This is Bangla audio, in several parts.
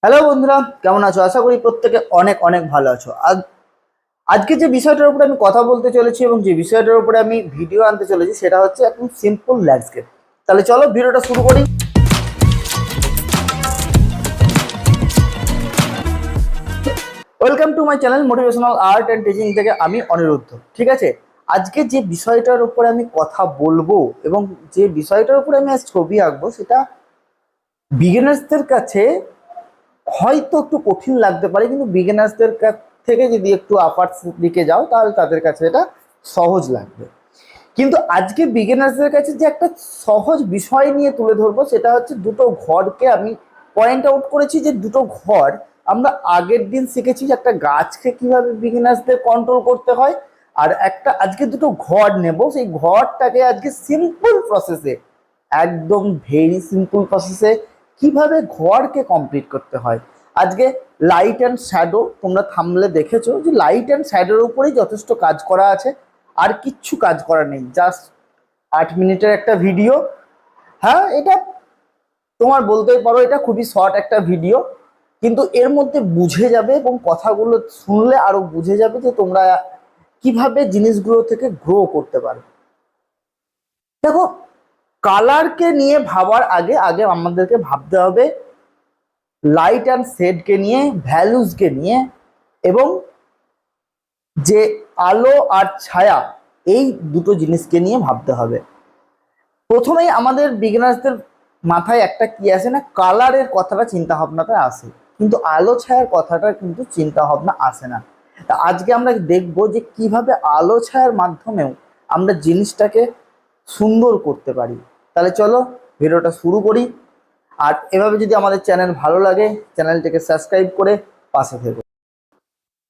হ্যালো বন্ধুরা, কেমন আছো? আশা করি প্রত্যেকে অনেক অনেক ভালো আছো। আজকে যে বিষয়টার উপরে আমি কথা বলতে চলেছি এবং যে বিষয়টার উপরে আমি ভিডিও আনতে চলেছি সেটা হচ্ছে একদম সিম্পল ল্যান্ডস্কেপ। তাহলে চলো ভিডিওটা শুরু করি। Welcome to my channel motivational art and teaching থেকে আমি অনিরুদ্ধ। ঠিক আছে, আজকে যে বিষয়টার উপরে আমি কথা বলবো এবং যে বিষয়টার উপরে আমি আজ ছবি আঁকবো সেটা বিগিনার্সদের কাছে হয়তো একটু কঠিন লাগতে পারে, কিন্তু বিগিনার্সদের কাছ থেকে যদি একটু আপার দিকে যাও তাহলে তাদের কাছে এটা সহজ লাগবে। কিন্তু আজকে বিগিনার্সদের কাছে যে একটা সহজ বিষয় নিয়ে তুলে ধরবো সেটা হচ্ছে দুটো ঘরকে আমি পয়েন্ট আউট করেছি, যে দুটো ঘর আমরা আগের দিন শিখেছি যে একটা গাছকে কিভাবে বিগিনার্সদের কন্ট্রোল করতে হয়, আর একটা আজকে দুটো ঘর নেব, সেই ঘরটাকে আজকে সিম্পল প্রসেসে, একদম ভেরি সিম্পল প্রসেসে কিভাবে ঘরকে কমপ্লিট করতে হয়। আজকে লাইট অ্যান্ড শ্যাডো, তোমরা থাম্বনেলে দেখেছো যে লাইট অ্যান্ড শ্যাডোর উপরেই যথেষ্ট কাজ করা আছে, আর কিচ্ছু কাজ করা নেই। জাস্ট 8 মিনিটের একটা ভিডিও। হ্যাঁ, এটা তোমার বলতেই পারো এটা খুবই শর্ট একটা ভিডিও, কিন্তু এর মধ্যে বুঝে যাবে এবং কথাগুলো শুনলে আরো বুঝে যাবে যে তোমরা কিভাবে জিনিসগুলো থেকে গ্রো করতে পারবে। দেখো, কালারকে নিয়ে ভাবার আগে আগে আমাদেরকে ভাবতে হবে লাইট অ্যান্ড শেডকে নিয়ে, ভ্যালুসকে নিয়ে, এবং যে আলো আর ছায়া, এই দুটো জিনিসকে নিয়ে ভাবতে হবে। প্রথমেই আমাদের বিগিনার্সদের মাথায় একটা কি আসে না, কালারের কথাটা চিন্তা ভাবনাটা আসে, কিন্তু আলো ছায়ার কথাটা কিন্তু চিন্তা ভাবনা আসে না। তা আজকে আমরা দেখব যে কিভাবে আলো ছায়ার মাধ্যমেও আমরা জিনিসটাকে সুন্দর করতে পারি। তাহলে চলো ভিডিওটা শুরু করি। আর এভাবে যদি আমাদের চ্যানেল ভালো লাগে, চ্যানেলটাকে সাবস্ক্রাইব করে পাশে থেকো।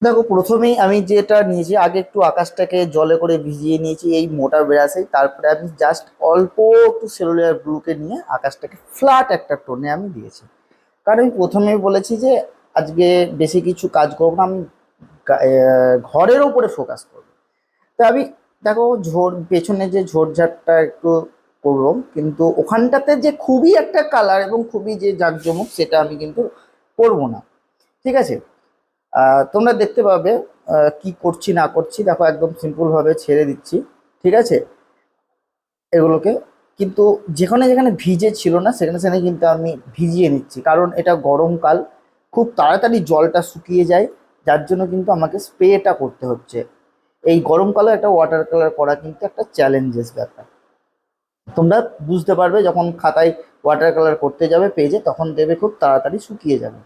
দেখো, প্রথমেই আমি যেটা নিয়েছি, আগে একটু আকাশটাকে জলে করে ভিজিয়ে নিয়েছি এই মোটা ব্রাশে, তারপরে আমি জাস্ট অল্প একটু সেলুলার ব্লুকে নিয়ে আকাশটাকে ফ্ল্যাট একটা টোনে আমি দিয়েছি। কারণ আমি প্রথমেই বলেছি যে আজকে বেশি কিছু কাজ করবো না, আমি ঘরের ওপরে ফোকাস করবো। তা আমি দেখো পেছনে যে ঝোড়ঝাড়টা একটু করবো, কিন্তু ওখানটাতে যে খুবই একটা কালার এবং খুবই যে জাঁকজমক সেটা আমি কিন্তু করবো না। ঠিক আছে, তোমরা দেখতে পাবে কি করছি না করছি। দেখো, একদম সিম্পল ভাবে ছেড়ে দিচ্ছি। ঠিক আছে, এগুলোকে কিন্তু যেখানে যেখানে ভিজে ছিল না সেখানে সেখানে কিন্তু আমি ভিজিয়ে নিচ্ছি, কারণ এটা গরমকাল, খুব তাড়াতাড়ি জলটা শুকিয়ে যায়, যার জন্য কিন্তু আমাকে স্প্রেটা করতে হচ্ছে। এই গরমকালে একটা ওয়াটার কালার করা কিন্তু একটা চ্যালেঞ্জেস ব্যাপার। তোমরা বুঝতে পারবে যখন খাতায় ওয়াটার কালার করতে যাবে পেজে, তখন দেবে খুব তাড়াতাড়ি শুকিয়ে যাবে।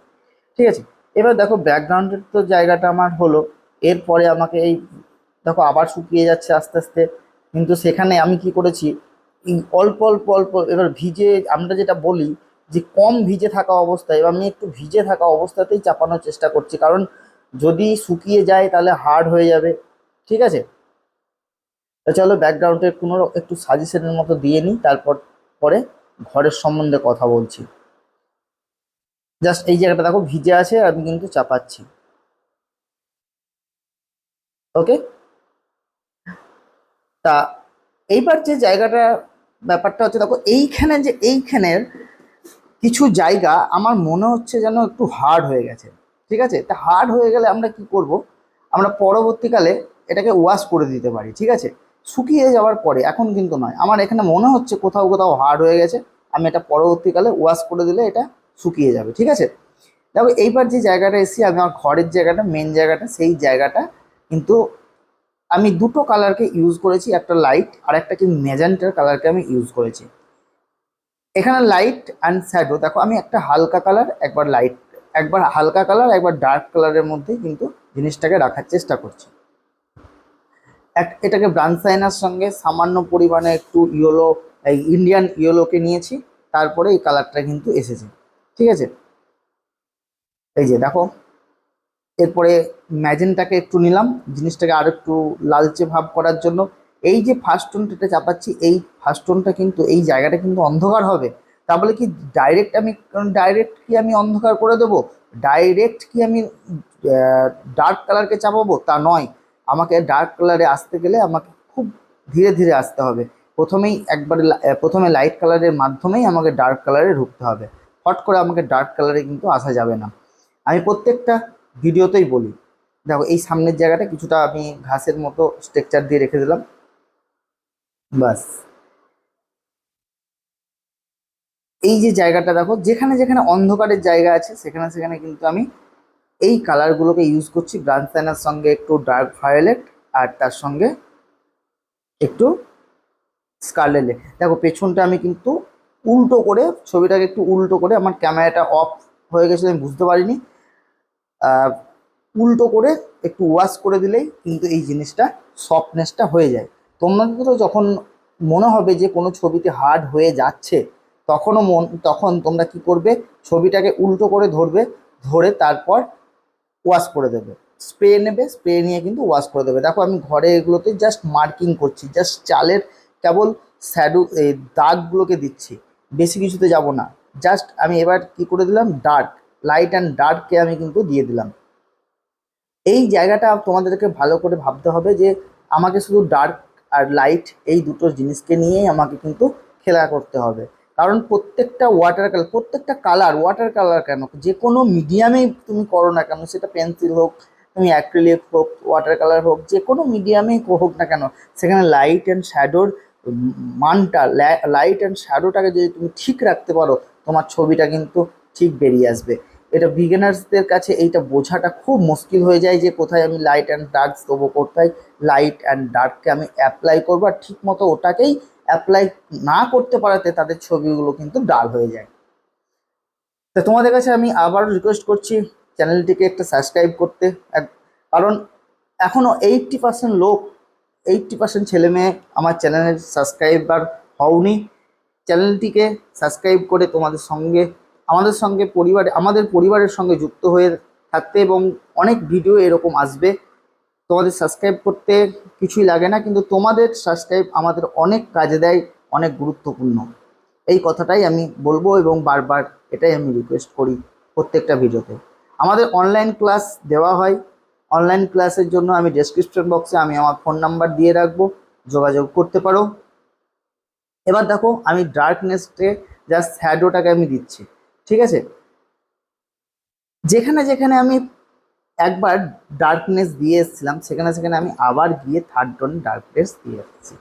ঠিক আছে, এবার দেখো ব্যাকগ্রাউন্ডের তো জায়গাটা আমার হলো, এরপরে আমাকে এই দেখো আবার শুকিয়ে যাচ্ছে আস্তে আস্তে, কিন্তু সেখানে আমি কি করেছি, এই অল্প অল্প অল্প এবার ভিজে, আমরা যেটা বলি যে কম ভিজে থাকা অবস্থায়, এবার আমি একটু ভিজে থাকা অবস্থাতেই চাপানোর চেষ্টা করছি, কারণ যদি শুকিয়ে যায় তাহলে হার্ড হয়ে যাবে। ঠিক আছে, তা চলো ব্যাকগ্রাউন্ডের কোনো একটু সাজেশনের মতো দিয়ে নিই, তারপর পরে ঘরের সম্বন্ধে কথা বলছি। জাস্ট এই জায়গাটা দেখো ভিজে আছে, আমি কিন্তু চাপাচ্ছি। ওকে, তা এইবার যে জায়গাটা, ব্যাপারটা হচ্ছে দেখো এইখানে, যে এইখানের কিছু জায়গা আমার মনে হচ্ছে যেন একটু হার্ড হয়ে গেছে। ঠিক আছে, তা হার্ড হয়ে গেলে আমরা কি করব, আমরা পরবর্তীকালে এটাকে ওয়াশ করে দিতে পারি। ঠিক আছে, শুকিয়ে যাওয়ার পরে, এখন কিন্তু নয়। আমার এখানে মনে হচ্ছে কোথাও কোথাও হার্ড হয়ে গেছে, আমি এটা পরবর্তীকালে ওয়াশ করে দিলে এটা শুকিয়ে যাবে। ঠিক আছে, দেখো এইবার যে জায়গাটা এসে আমি আমার ঘরের জায়গাটা, মেন জায়গাটা, সেই জায়গাটা কিন্তু আমি দুটো কালারকে ইউজ করেছি, একটা লাইট আর একটা কি ম্যাজেন্টার কালারকে আমি ইউজ করেছি। এখানে লাইট অ্যান্ড শ্যাডো, দেখো আমি একটা হালকা কালার, একবার লাইট, একবার হালকা কালার, একবার ডার্ক কালারের মধ্যে কিন্তু জিনিসটাকে রাখার চেষ্টা করছি। এটাকে ব্রাউন সাইনার সঙ্গে সামান্য পরিমাণে একটু ইয়েলো, এই ইন্ডিয়ান ইয়েলোকে নিয়েছি, তারপরে এই কালারটা কিন্তু এসেছে। ঠিক আছে, এই যে দেখো, এরপরে ম্যাজেন্টাকে একটু নিলাম জিনিসটাকে আর একটু লালচে ভাব করার জন্য। এই যে ফার্স্ট টোনটা চাপাচ্ছি, এই ফার্স্ট টোনটা কিন্তু এই জায়গাটা কিন্তু অন্ধকার হবে। তা বলে কি ডাইরেক্ট কি আমি অন্ধকার করে দেবো, ডাইরেক্ট কি আমি ডার্ক কালারকে চাপাবো, তা নয়। আমাকে ডার্ক কালারে আসতে গেলে আমাকে খুব ধীরে ধীরে আসতে হবে। প্রথমে লাইট কালারের মাধ্যমেই আমাকে ডার্ক কালারে ঢুকতে হবে। হট করে আমাকে ডার্ক কালারে কিন্তু আসা যাবে না। আমি প্রত্যেকটা ভিডিওতেই বলি। দেখো এই সামনের জায়গাটা কিছুটা আমি ঘাসের মতো স্ট্রাকচার দিয়ে রেখে দিলাম, বাস। এই যে জায়গাটা দেখো, যেখানে যেখানে অন্ধকারের জায়গা আছে সেখানে সেখানে কিন্তু আমি এই কালারগুলোকে ইউজ করছি। ব্রাউন সঙ্গে একটু ডার্ক ভায়োলেট, আর তার সঙ্গে একটু স্কারলেট। দেখো পেছনটা আমি কিন্তু উল্টো করে, ছবিটাকে একটু উল্টো করে, আমার ক্যামেরাটা অফ হয়ে গেছে আমি বুঝতে পারিনি, উল্টো করে একটু ওয়াশ করে দিলেই কিন্তু এই জিনিসটা সফটনেসটা হয়ে যায়। তোমাদেরও যখন মনে হবে যে কোনো ছবিতে হার্ড হয়ে যাচ্ছে, তখন তোমরা কি করবে, ছবিটাকে উল্টো করে ধরবে, ধরে তারপর ওয়াশ করে দেবে। স্প্রে নেবে, স্প্রে নিয়ে কিন্তু ওয়াশ করে দেবে। দেখো আমি ঘরে এগুলোতে জাস্ট মার্কিং করছি, জাস্ট চালের কেবল শ্যাডো এই দাগগুলোকে দিচ্ছি, বেশি কিছুতে যাব না। জাস্ট আমি এবার কি করে দিলাম, ডার্ক, লাইট অ্যান্ড ডার্ককে আমি কিন্তু দিয়ে দিলাম। এই জায়গাটা তোমাদেরকে ভালো করে ভাবতে হবে যে আমাকে শুধু ডার্ক আর লাইট এই দুটো জিনিসকে নিয়েই আমাকে কিন্তু খেলা করতে হবে। কারণ প্রত্যেকটা প্রত্যেকটা কালার, ওয়াটার কালার কেন, যে কোনো মিডিয়ামেই তুমি করো না কেন, সেটা পেন্সিল হোক, তুমি অ্যাক্রিলিক হোক, ওয়াটার কালার হোক, যে কোনো মিডিয়ামেই হোক না কেন, সেখানে লাইট অ্যান্ড শ্যাডোর মানটা, লাইট অ্যান্ড শ্যাডোটাকে যদি তুমি ঠিক রাখতে পারো, তোমার ছবিটা কিন্তু ঠিক বেরিয়ে আসবে। এটা বিগিনার্সদের কাছে এইটা বোঝাটা খুব মুশকিল হয়ে যায় যে কোথায় আমি লাইট অ্যান্ড ডার্ক দেবো, কোথায় লাইট অ্যান্ড ডার্ককে আমি অ্যাপ্লাই করবো, আর ঠিক মতো ওটাকেই অ্যাপ্লাই না করতে পারাতে তাদের ছবিগুলো কিন্তু ডাল হয়ে যায়। তো তোমাদের কাছে আমি আবারও রিকোয়েস্ট করছি চ্যানেলটিকে একটা সাবস্ক্রাইব করতে, কারণ এখনও 80% লোক, 80% ছেলে মেয়ে আমার চ্যানেলের সাবস্ক্রাইবার হওনি। চ্যানেলটিকে সাবস্ক্রাইব করে আমাদের পরিবারের সঙ্গে যুক্ত হয়ে থাকতে, এবং অনেক ভিডিও এরকম আসবে। তোমাদের সাবস্ক্রাইব করতে কিছুই লাগে না, কিন্তু তোমাদের সাবস্ক্রাইব আমাদের অনেক কাজে দেয়, অনেক গুরুত্বপূর্ণ। এই কথাটাই আমি বলবো, এবং বারবার এটাই আমি রিকোয়েস্ট করি প্রত্যেকটা ভিডিওতে। আমাদের অনলাইন ক্লাস দেওয়া হয়, অনলাইন ক্লাসের জন্য আমি ডেসক্রিপশন বক্সে আমি আমার ফোন নাম্বার দিয়ে রাখবো, যোগাযোগ করতে পারো। এবার দেখো আমি ডার্কনেসকে জাস্ট শ্যাডোটাকে আমি দিচ্ছি, ঠিক আছে। যেখানে যেখানে আমি একবার ডার্কনেস দিয়ে এসেছিলাম, সেখানে সেখানে আমি আবার গিয়ে থার্ড টোন ডার্কনেস দিয়ে এসেছি।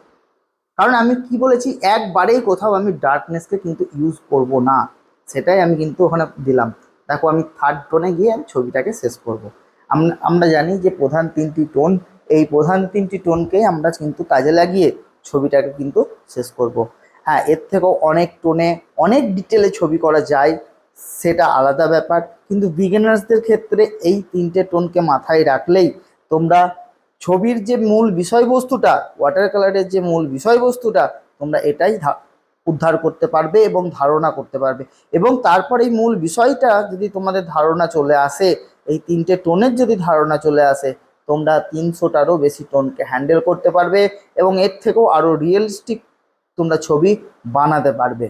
কারণ আমি কি বলেছি, একবারেই কোথাও আমি ডার্কনেসকে কিন্তু ইউজ করব না, সেটাই আমি কিন্তু ওখানে দিলাম। দেখো আমি থার্ড টোনে গিয়ে আমি ছবিটাকে শেষ করব। আমরা জানি যে প্রধান তিনটি টোন, এই প্রধান তিনটি টোনকেই আমরা কিন্তু কাজে লাগিয়ে ছবিটাকে কিন্তু শেষ করব। হ্যাঁ, এর থেকেও অনেক টোনে অনেক ডিটেলে ছবি করা যায়, সেটা আলাদা ব্যাপার, কিন্তু বিগিনার্সদের ক্ষেত্রে এই তিনটে টোনকে মাথায় রাখলেই তোমরা ছবির যে মূল বিষয়বস্তুটা, ওয়াটার কালারের যে মূল বিষয়বস্তুটা, তোমরা এটাই উদ্ধার করতে পারবে এবং ধারণা করতে পারবে। এবং তারপর এই মূল বিষয়টা যদি তোমাদের ধারণা চলে আসে, এই তিনটে টোনের যদি ধারণা চলে আসে, তোমরা 300টারও বেশি টোনকে হ্যান্ডেল করতে পারবে, এবং এর থেকেও আরও রিয়েলিস্টিক তোমরা ছবি বানাতে পারবে।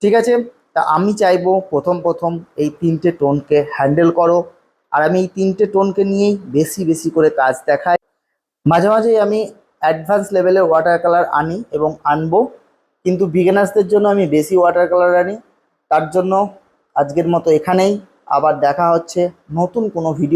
ঠিক আছে, তা আমি চাইবো প্রথম প্রথম এই তিনটে টোনকে হ্যান্ডেল করো, আর আমি এই তিনটে টোনকে নিয়েই বেশি বেশি করে কাজ দেখাই। মাঝে মাঝেই আমি অ্যাডভান্স লেভেলের ওয়াটার কালার আনি এবং আনবো, কিন্তু বিগিনার্সদের জন্য আমি বেশি ওয়াটার কালার আনি। তার জন্য আজকের মতো এখানেই, আবার দেখা হচ্ছে নতুন কোনো ভিডিও।